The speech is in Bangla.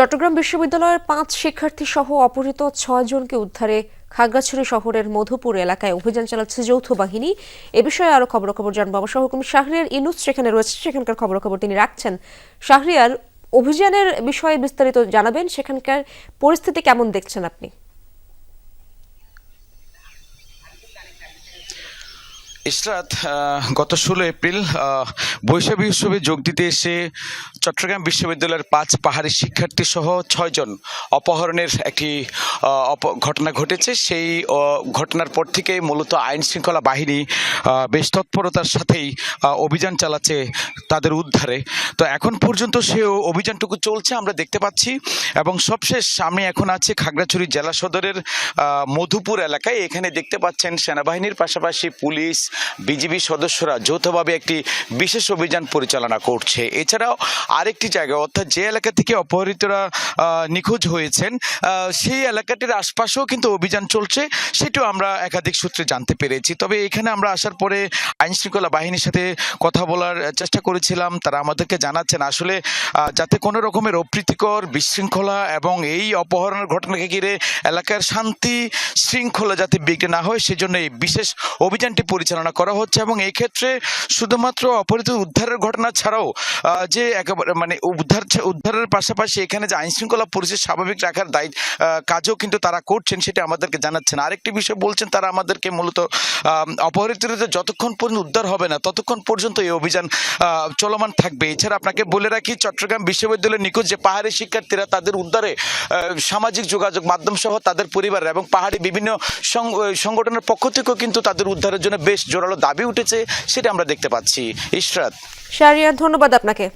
চট্টগ্রাম বিশ্ববিদ্যালয়ের ৫ শিক্ষার্থী সহ অপহৃত ৬ জনকে উদ্ধারে খাগড়াছড়ি শহরের মধুপুর এলাকায় অভিযান চালাচ্ছে যৌথ বাহিনী। এ বিষয়ে আরো খবরাখবর জানবো আমার সহকর্মী শাহরিয়ার ইনুস সেখানে রয়েছে, সেখানকার খবরাখবর তিনি রাখছেন। শাহরিয়ার, অভিযানের বিষয়ে বিস্তারিত জানাবেন, সেখানকার পরিস্থিতি কেমন দেখছেন আপনি? ইশরাত, গত ১৬ এপ্রিল বৈশাখী উৎসবে যোগ দিতে এসে চট্টগ্রাম বিশ্ববিদ্যালয়ের ৫ পাহাড়ি শিক্ষার্থী সহ ৬ জন অপহরণের একটি ঘটনা ঘটেছে। সেই ঘটনার পর থেকে মূলত আইন শৃঙ্খলা বাহিনী বেশ তৎপরতার সাথেই অভিযান চালাচ্ছে তাদের উদ্ধারে। তো এখন পর্যন্ত সে অভিযানটুকু চলছে আমরা দেখতে পাচ্ছি, এবং সবশেষ আমি এখন আছি খাগড়াছড়ি জেলা সদরের মধুপুর এলাকায়। এখানে দেখতে পাচ্ছেন সেনাবাহিনীর পাশাপাশি পুলিশ, বিজিবি সদস্যরা যৌথভাবে একটি বিশেষ অভিযান পরিচালনা করছে। এছাড়াও আরেকটি জায়গা, অর্থাৎ যে এলাকা থেকে অপহৃতরা নিখোঁজ হয়েছেন সেই এলাকাটির আশপাশেও কিন্তু অভিযান চলছে, সেটাও আমরা একাধিক সূত্রে জানতে পেরেছি। তবে এখানে আমরা আসার পরে আইন শৃঙ্খলা বাহিনীর সাথে কথা বলার চেষ্টা করেছিলাম। তারা আমাদেরকে জানাচ্ছেন আসলে যাতে কোনো রকমের অপ্রীতিকর বিশৃঙ্খলা এবং এই অপহরণের ঘটনাকে ঘিরে এলাকার শান্তি শৃঙ্খলা যাতে বিঘ্ন না হয়, সেজন্য এই বিশেষ অভিযানটি পরিচালনা করা হচ্ছে। এবং এই ক্ষেত্রে শুধুমাত্র অপহৃত উদ্ধারের ঘটনা ছাড়াও যে একেবারে উদ্ধারের পাশাপাশি এখানে যে আইন শৃঙ্খলা পরিস্থিতি স্বাভাবিক রাখার কাজও কিন্তু তারা করছেন, সেটা আমাদেরকে জানাচ্ছেন। আরেকটি বিষয় বলছেন তারা আমাদেরকে, মূলত অপহৃতদের যতক্ষণ পর্যন্ত উদ্ধার হবে না ততক্ষণ পর্যন্ত এই অভিযান চলমান থাকবে। এছাড়া আপনাকে বলে রাখি, চট্টগ্রাম বিশ্ববিদ্যালয়ের নিখোঁজ যে পাহাড়ি শিক্ষার্থীরা, তাদের উদ্ধারে সামাজিক যোগাযোগ মাধ্যম সহ তাদের পরিবার এবং পাহাড়ি বিভিন্ন সংগঠনের পক্ষ থেকেও কিন্তু তাদের উদ্ধারের জন্য বেশ জোরালো দাবি উঠেছে, সেটা আমরা দেখতে পাচ্ছি। ইশরাত। শাহরিয়ার, ধন্যবাদ আপনাকে।